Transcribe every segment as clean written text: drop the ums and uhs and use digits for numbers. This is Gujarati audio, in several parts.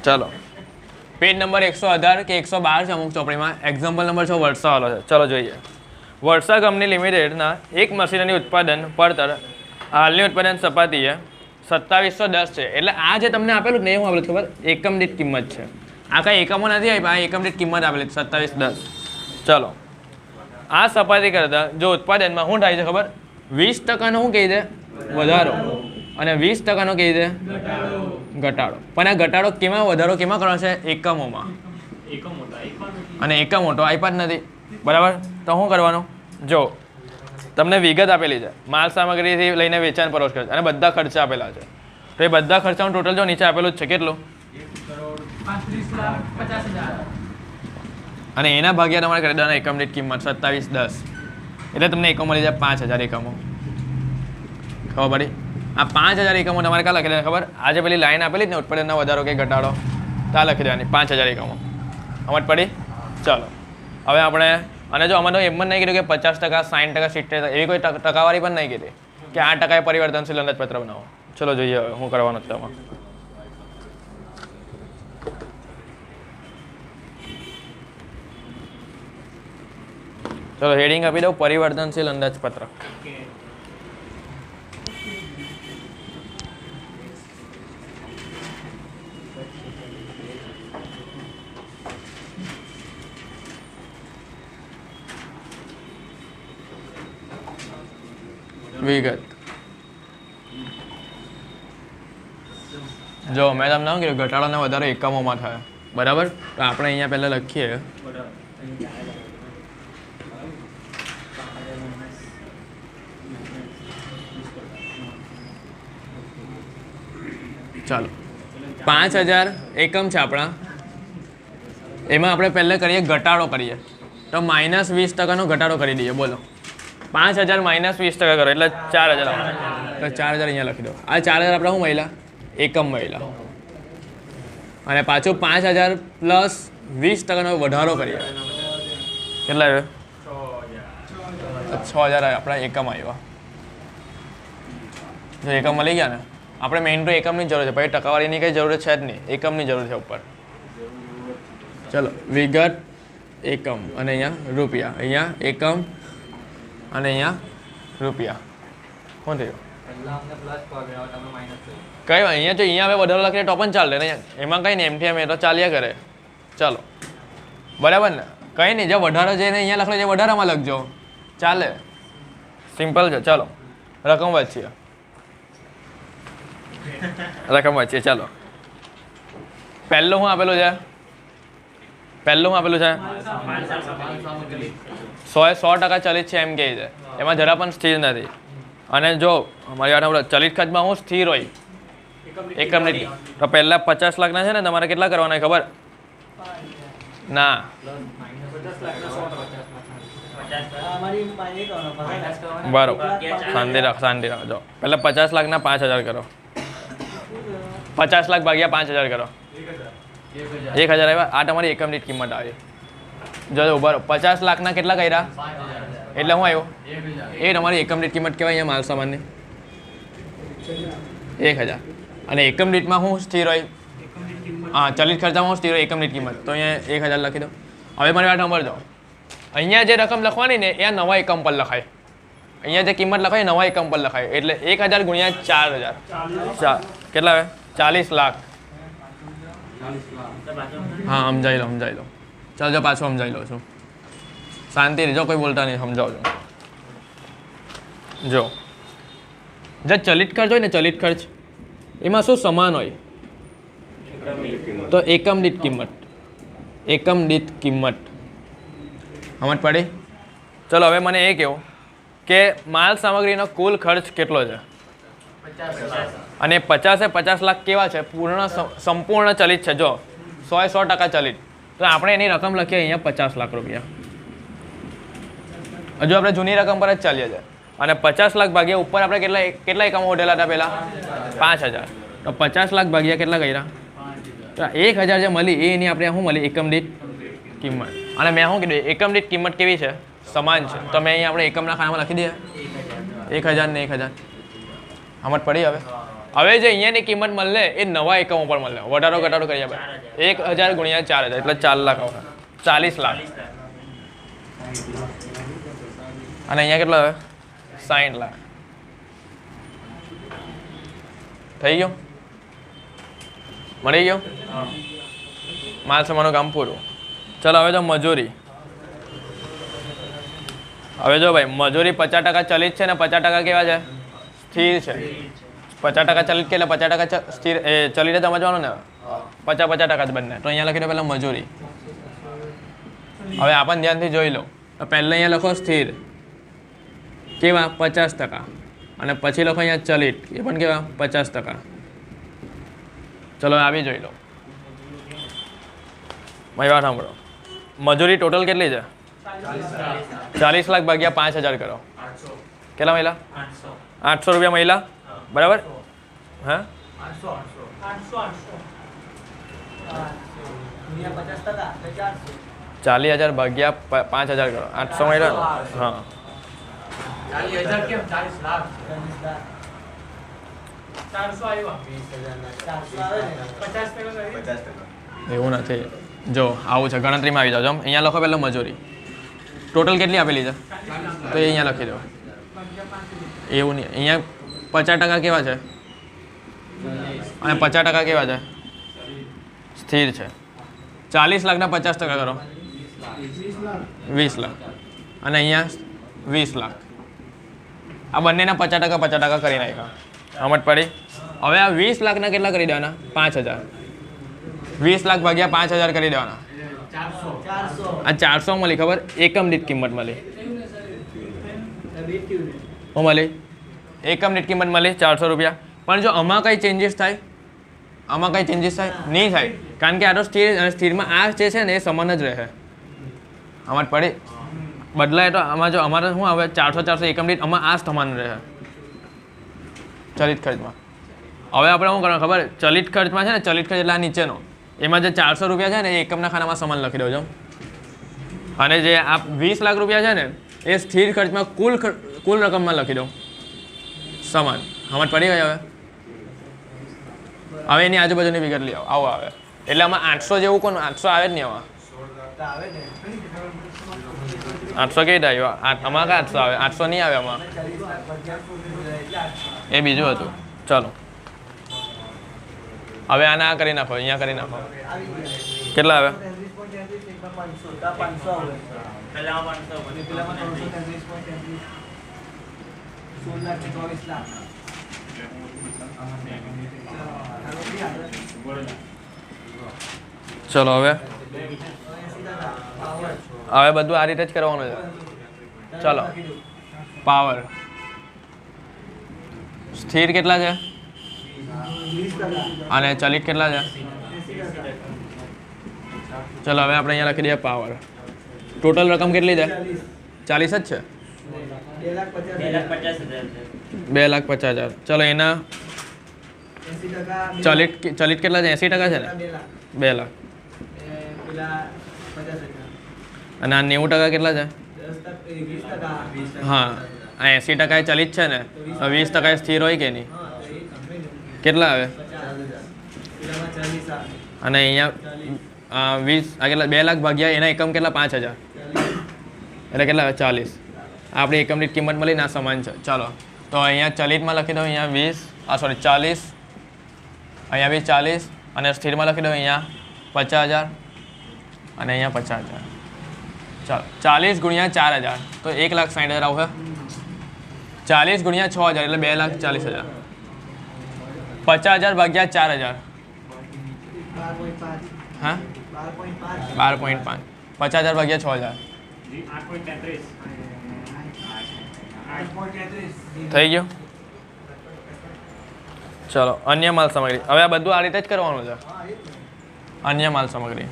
ચલો પેજ નંબર 118 કે 112 છે અમુક ચોપડીમાં. એક્ઝામ્પલ નંબર 6 વર્ષાવાળો છે. ચલો જોઈએ. વર્ષા કંપની લિમિટેડના એક મશીનરી ઉત્પાદન પડતર હાલની ઉત્પાદન સપાટીએ 2710 છે. એટલે આ જે તમને આપેલું ને એ હું આપેલું ખબર એકમ દીઠ કિંમત છે. આ કાંઈ એકમો નથી આવી, આ એકમ દીઠ કિંમત આપેલી 2710. ચલો આ સપાટી કરતાં જો ઉત્પાદનમાં શું થાય છે ખબર 20% શું કહી દે વધારો અને 20% કહી દે ઘટાડો. પણ આ ઘટાડો કેમાં વધારો કેમાં કરવાનો છે એકમોમાં અને એકમો તો આપ્યા જ નથી બરાબર. તો શું કરવાનું જો તમને વિગત આપેલી છે માલ સામગ્રીથી લઈને વેચાણ પરોક્ષ ખર્ચ અને બધા ખર્ચા આપેલા છે. તો એ બધા ખર્ચાનું ટોટલ જો નીચે આપેલું જ છે કેટલું અને એના ભાગ્યા તમારે કરી દેવાના એકમ દીઠ કિંમત 2710 એટલે તમને એકમો મળી જાય 5000 એકમો. ખબર પડી? આ 5000 એકમો તમારે ક્યાં લખી દેવાના ખબર આજે પેલી લાઈન આપેલી જ ને ઉત્પાદનનો વધારો કે ઘટાડો ત્યાં લખી દેવાની 5000 એકમો. સમજ પડી? ચાલો હવે આપણે અને જો આમાં તો એમ જ નહીં કીધું કે 50%, 60%, 70% એવી કોઈ ટકાવારી પણ નહીં કીધી કે 8% પરિવર્તનશીલ અંદાજપત્ર બનાવો. ચલો જોઈએ હવે શું કરવાનું છે આમાં. ચલો હેડિંગ આપી દઉં પરિવર્તનશીલ અંદાજપત્રક. વિગત જો મેં તમને શું કીધું ઘટાડો ને વધારો એકમોમાં થાય બરાબર. તો આપણે અહીંયા પહેલા લખીએ ચાલો 5000 એકમ છે આપણા. એમાં આપણે પહેલા કરીએ ઘટાડો કરીએ તો -20% ઘટાડો કરી દઈએ. બોલો 5000 -20% કરો એટલે 4000 આવે. તો 4000 અહીંયા લખી દો. આ 4000 આપણે શું મળ્યા એકમ મળ્યા અને પાછું 5000 પ્લસ 20% વધારો કરીએ કેટલા આવ્યો 6000 આપણા એકમ આવ્યા. જો એકમ મળી ગયા ને આપણે મેઇન તો એકમની જરૂર છે પછી ટકાવારીની કંઈ જરૂર છે જ નહીં એકમની જરૂર છે ઉપર. ચલો વિગત એકમ અને અહીંયા રૂપિયા અહીંયા એકમ અને અહીંયા રૂપિયા શું થયું કઈ અહીંયા તો અહીંયા હવે વધારો લખીને તો પણ ચાલે ને એમાં કંઈ નહીં એમથી એમ એ તો ચાલ્યા કરે. ચાલો બરાબર ને કંઈ નહીં જે વધારો જઈને અહીંયા લખેલો છે વધારામાં લખજો ચાલે સિમ્પલ છે. ચાલો રકમ વાંચીએ ચાલો પહેલું શું આપેલું છે 100% ચલિત છે એમ કહે છે. એમાં જરા પણ સ્થિર નથી. અને જો અમારી વાત ચલિત ખર્ચમાં હું સ્થિર હોય એકમ નહીં તો પહેલા 50 લાખના છે ને તમારે કેટલા કરવાના ખબર ના બરોબર શાંતિ રાખ જો પહેલા 50 લાખના 5000 કરો 50 લાખ ભાગ્યા 5000 કરો 1000 આવ્યા. આ તમારી એકમ દીઠ કિંમત આવી. જો બરોબર 50 લાખના કેટલા કર્યા એટલે શું આવ્યું એ તમારી એકમ દીઠ કિંમત કહેવાય અહીંયા માલ સામાનની 1000. અને એકમ દીઠમાં શું સ્થિર હોય હા ચલિત ખર્ચામાં સ્થિર હોય એકમ દીઠ કિંમત તો અહીંયા 1000 લખી દો. હવે મારી વાત સાંભળજો અહીંયા જે રકમ લખવાની ને એ નવા એકમ પર લખાય. અહીંયા જે કિંમત લખાય નવા એકમ પર લખાય એટલે 1000 ગુણ્યા 4000 કેટલા આવે 40 લાખ. હા સમજાઈ લો ચાલ જો પાછું સમજાઈ લો છું શાંતિ જો કોઈ બોલતા નહીં સમજાવજો. જો જે ચલિત ખર્ચ હોય ને ચલિત ખર્ચ એમાં શું સમાન હોય તો એકમ દીઠ કિંમત સમજ પડી. ચલો હવે મને એ કહો કે માલ સામગ્રીનો કુલ ખર્ચ કેટલો છે અને 50 લાખ કેવા છે સંપૂર્ણ ચલિત છે. જો 100% ચલિત તો આપણે એની રકમ લખીએ અહીંયા 50 લાખ રૂપિયા. હજુ આપણે જૂની રકમ પર જ ચાલીએ છીએ અને 50 લાખ ભાગ્યા ઉપર આપણે કેટલા એકમો ઉઠેલા હતા પહેલા 5000 તો 50 લાખ ભાગ્યા કેટલા કર્યા તો 1000 જે મળી એની આપણે શું મળી એકમ દીઠ કિંમત. અને મેં શું કીધું એકમ દીઠ કિંમત કેવી છે સમાન છે તો મેં અહીંયા આપણે એકમના ખાનામાં લખી દઈએ 1000 ને 1000 સમજ પડી. હવે હવે જે અહીંયાની કિંમત મળે એ નવા એકમો પર મળે, વધારો ઘટાડો કર્યા બાદ 1000 ગુણ્યા 4000 એટલે 4 લાખ આવે, 40 લાખ. અને અહીંયા કેટલા આવે? 60 લાખ. થઈ ગયો? મળી ગયો? માલ સામાનનું કામ પૂરું. ચલો હવે જો મજૂરી. હવે જો ભાઈ મજૂરી 50% ચલિત છે ને 50% કેવા છે? સ્થિર છે. 50% ચલિત કે એટલે 50% સ્થિર એ ચલિત સમજવાનું ને, 50% જ બંને. તો અહીંયા લખી દો પહેલાં મજૂરી. હવે આપણને ધ્યાનથી જોઈ લો. તો પહેલાં અહીંયા લખો સ્થિર કેવા? 50%. અને પછી લખો અહીંયા ચલિત એ પણ કેવા? 50%. ચલો આવી જોઈ લો. મારી વાત સાંભળો. મજૂરી ટોટલ કેટલી છે? 40 લાખ ભાગ્યા 5000 કરો. કેટલા મહિલા? 800 રૂપિયા મહિલા, બરાબર? હા 40,000 ભાગ્યા 5000 કરો. 800 મહિલા. હા એવું નથી. જો આવું છે, ગણતરીમાં આવી જાઓ. અહીંયા લખો પહેલાં મજૂરી ટોટલ કેટલી આપેલી છે તો એ અહીંયા લખી દો. એવું નહીં, અહીંયા 50% કેવા છે અને 50% કેવા છે? સ્થિર છે. 40 લાખના 50% કરો 20 લાખ અને અહીંયા 20 લાખ. આ બંનેના 50% કરી નાખ્યા. સમજ પડી? હવે આ 20 લાખના કેટલા કરી દેવાના? 5000. 20 લાખ ભાગ્યા 5000 કરી દેવાના. આ 400 મળી, ખબર? એકમ દીઠ કિંમત મળી. શું મળી? એકમ દીઠ કિંમત મળી 400 રૂપિયા. પણ જો આમાં કઈ ચેન્જીસ થાય? આમાં કઈ ચેન્જીસ થાય? નહીં થાય, કારણ કે આ તો સ્થિર અને સ્થિરમાં આ જે છે ને એ સમાન જ રહે. સમજ પડી? બદલાય તો આમાં જો અમારે શું આવે? 400 એકમ દીઠ આમાં આ સમાન રહે ચલિત ખર્ચમાં. હવે આપણે શું કરવાનું ખબર? ચલિત ખર્ચમાં છે ને, ચલિત ખર્ચ એટલે આ નીચેનો, એમાં જે 400 રૂપિયા છે ને એ એકમના ખાનામાં સમાન લખી દો. અને જે આ 20 લાખ રૂપિયા છે ને એ સ્થિર ખર્ચમાં કુલ રકમમાં લખી દો સમાન. સમજ પડી ગઈ? હવે એની આજુબાજુની વિગત લઈ આવો. આવો આવે એટલે આમાં 800 જેવું કોણ? 800 આવે જ નહીં આમાં. 800 કેવી થાય? આમાં કા 800 આવે? 800 નહીં આવે આમાં, એ બીજું હતું. ચાલો હવે આને આ કરી નાખો, અહીંયા કરી નાખો. કેટલા આવે? ચલો હવે બધું આ રીતે જ કરવાનું છે. ચલો પાવર સ્થિર કેટલા છે અને ચલિત કેટલા છે? ચલો હવે આપણે અહીંયા લખી દઈએ પાવર. ટોટલ રકમ કેટલી છે? 40 જ છે. 2,50,000. ચલો એના ચલિત કેટલા છે? 80% છે ને? 2 લાખ. અને આ 90% કેટલા છે? હા આ 80% ચલિત છે ને, 20% સ્થિર હોય કે નહીં? કેટલા આવે? અને અહીંયા 20 આ કેટલા? 2 લાખ ભાગ્યા એના એકમ કેટલા? 5000 એટલે કેટલા આવે? 40. આપણી એકમ દીઠ કિંમત મળી ના સમાન છે. ચાલો તો અહીંયા ચલિતમાં લખી દો અહીંયા 40, અહીંયા બી 40 અને સ્થિરમાં લખી દો અહીંયા 50,000 અને અહીંયા 50,000. ચાલો 40 ગુણ્યા 4000 તો 1,60,000 આવશે. 40 ગુણ્યા 6000 એટલે 2,40,000. 50,000 ભાગ્યા 4000 હા 12.5. 50,000 ભાગ્યા 6000 થઈ ગયું. ચલો અન્ય માલ સામગ્રી. હવે આ બધું આ રીતે જ કરવાનું છે. અન્ય માલ સામગ્રી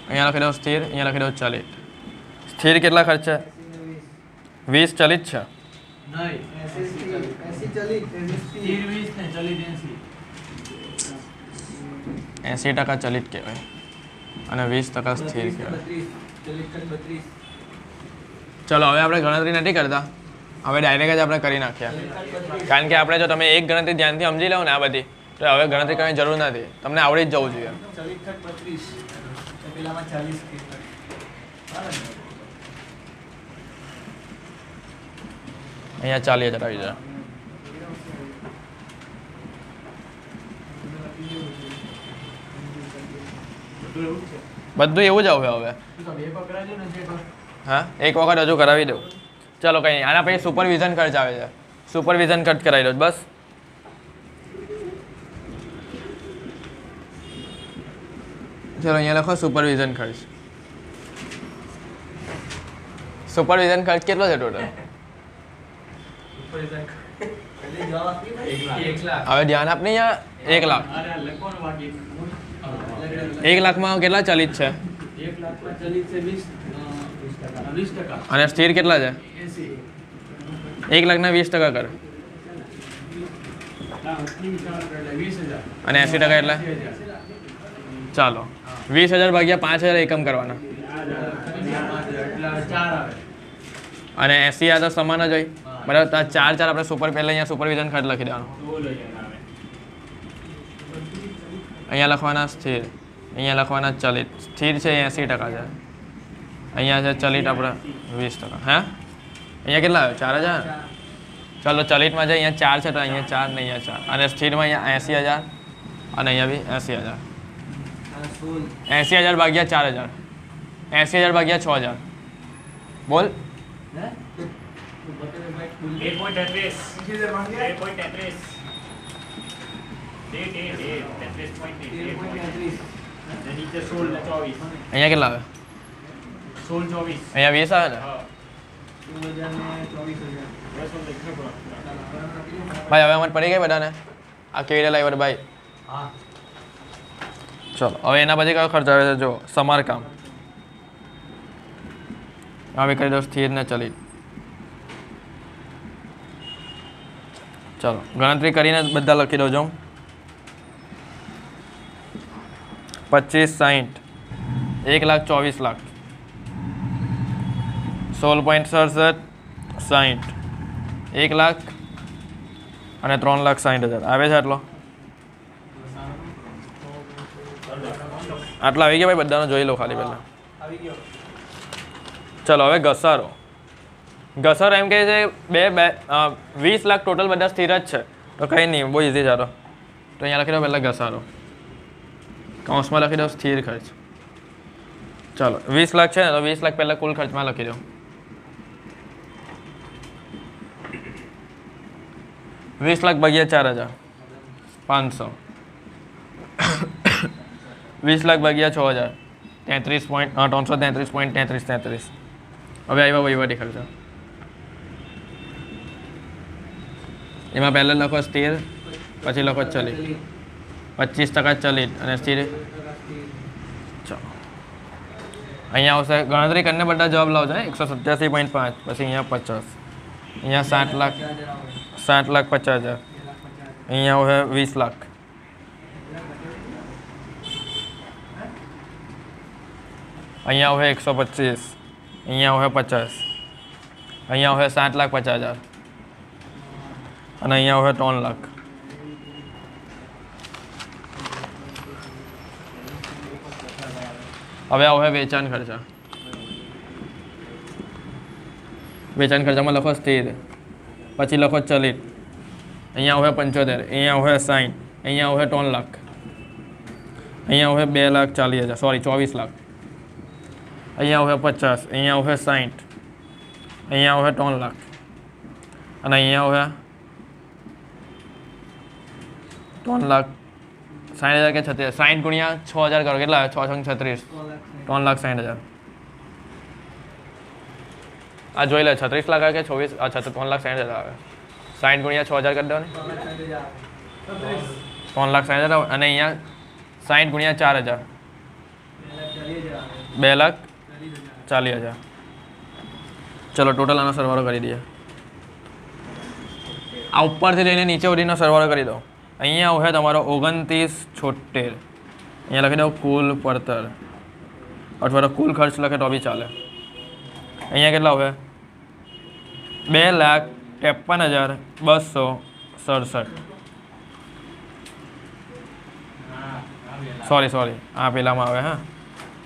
અહીંયા લખી દો સ્થિર, અહીંયા લખી દો ચલિત. સ્થિર કેટલા ખર્ચ છે? 20 ચલિત છે. 80% ચલિત કહેવાય અને 20% સ્થિર કહેવાય. ચલો હવે આપણે ગણતરી નથી કરતા, હવે ડાયરેક્ટ જ આપણે કરી નાખ્યા, કારણ કે આપણે જો તમે એક ગણતરી ધ્યાનથી સમજી લો ને આ બધી, તો હવે ગણતરી કરવાની જરૂર નથી, તમને આવડી જ જવું જોઈએ. અહીંયા 40,000 આવી જાય. બધું એવું જ આવે હવે. હા, એક વખત હજુ કરાવી દઉં. ચલો કંઈ નહીં, આના પછી સુપરવિઝન ખર્ચ આવે છે, સુપરવિઝન ખર્ચ કરાવી દો બસ. ચલો અહીંયા લખો સુપરવિઝન ખર્ચ. સુપરવિઝન ખર્ચ કેટલો છે ટોટલ? હવે ધ્યાન આપને, અહીંયા 1 લાખ. 1 લાખમાં કેટલા ચલિત છે? અને સ્થિર કેટલા છે? 1 લાખના 20% કર, અને 80% એટલે ચાલો 20,000 ભાગ્યા 5,000 એકમ કરવાના, અને 80,000 તો સમાન જ હોય બરાબર. તો 4 આપણે સુપર પહેલા અહીંયા સુપરવિઝન ખર્ચ લખી દેવાનો, અહીંયા લખવાના સ્થિર, અહીંયા લખવાના ચલિત. સ્થિર છે 80% છે, અહીંયા છે ચલિત આપણે 20%. હા, અહીંયા કેટલા આવ્યો? 4,000. ચાલો ચલિતમાં છે અહીંયા 4 છે, તો અહીંયા 4 ને અહીંયા 4, અને સ્થિરમાં અહીંયા 80,000, અને અહીંયા બી 80,000. 80,000 ભાગ્યા 4,000, 80,000 ભાગ્યા 6,000, બોલ. 16 અહીંયા કેટલા આવે? 16 અહીંયા 20 આવે ને ભાઈ? હવે અમારે પડી ગઈ બધાને આ કેવી રીતે લાવ્યો ભાઈ? ચલો હવે એના પછી કયો ખર્ચ આવે છે? જો સમારકામ. હવે કરી દો સ્થિર ને ચલિત. ચલો ગણતરી કરીને બધા લખી દો. જો 25, 60, 1,24,00,000, 16.67, 60, 1 લાખ અને 3,60,000 આવે છે. આટલો આવી ગયા ભાઈ, બધાનો જોઈ લો ખાલી પહેલાં. ચલો હવે ઘસારો. ઘસારો એમ કહે છે 20 લાખ ટોટલ બધા સ્થિર જ છે, તો કંઈ નહીં, બહુ ઇઝી. ચાલો તો અહીંયા લખી દો પહેલાં ઘસારો, કૌંસમાં લખી દો સ્થિર ખર્ચ. ચાલો 20 લાખ છે ને, તો 20 લાખ પહેલાં કુલ ખર્ચમાં લખી દો. 20 લાખ ભાગ્યા 4,000, 500. 20 લાખ ભાગ્યા 6,000, 333.33. હવે આવ્યા વહીવટી ખર્ચા. એમાં પહેલાં લખો સ્થિર, પછી લખો ચલિત. 25% ચલિત અને સ્થિર. ચાલો અહીંયા આવશે ગણતરી કરીને બધા જવાબ લાવજો. 187.5, પછી અહીંયા 50, અહીંયા 60,50,000, અહીંયા આવે 20 લાખ, અહીંયા આવે 125, અહીંયા આવે 50, અહીંયા આવે 7,50,000, અને અહીંયા આવે 3 લાખ. હવે આવે વેચાણ ખર્ચા. વેચાણ ખર્ચામાં લખો સ્થિર, પછી લખો ચલિત. અહીંયા આવે 75, અહીંયા આવે 60, અહીંયા આવે 3 લાખ, અહીંયા આવે 2,40,000, સોરી 24 લાખ, અહીંયા આવે 50, અહીંયા આવે 60, અહીંયા આવે 3 લાખ, અને અહીંયા આવે 3,60,000 કે 36. 60 ગુણ્યા 6,000 કરો, કેટલા આવે? 6,36, 3,60,000. આ જોઈ લે 36 લાખ આવે કે 24, 3,60,000 આવે. 60 ગુણ્યા 6,000 કરી દો ને, 3,60,000 આવે. અને અહીંયા 60 ગુણ્યા 4,000, 2,40,000. ચલો ટોટલ આનો સરવાળો કરી દઈએ. આ ઉપરથી લઈને નીચે સુધીનો સરવાળો કરી દો. અહીંયા આવે તમારો 29,76. અહીંયા લખી દો કુલ પડતર, અથવા તો કુલ ખર્ચ લખે તો બી ચાલે. અહીંયા કેટલા આવે? 2,53,267. સોરી આ પેલામાં આવે હા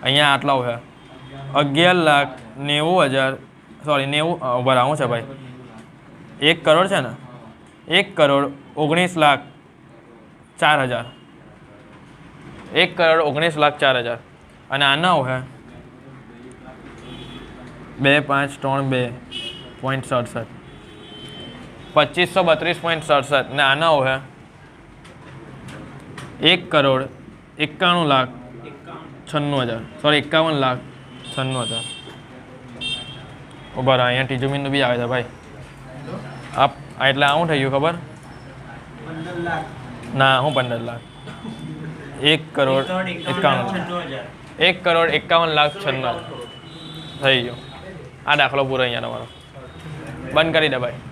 અહીંયા આટલા છે 11,90,000 સોરી 90 ઉભા આવું છે ભાઈ 1 કરોડ છે ને 1,19,04,000 1,19,04,000 અને આના છે 2,532.67 2532.67 ને આના છે 1,91,96,000 સોરી 51,96,000 ઉભા અહીંયા ત્રીજું બિંદુ બી આવે છે ભાઈ આ એટલે આવું થઈ ગયું ખબર 15 લાખ ના હું 15 લાખ 1,51,96,000 થઈ ગયો આ દાખલો પૂરો અહીંયા તમારો બંધ કરી દે ભાઈ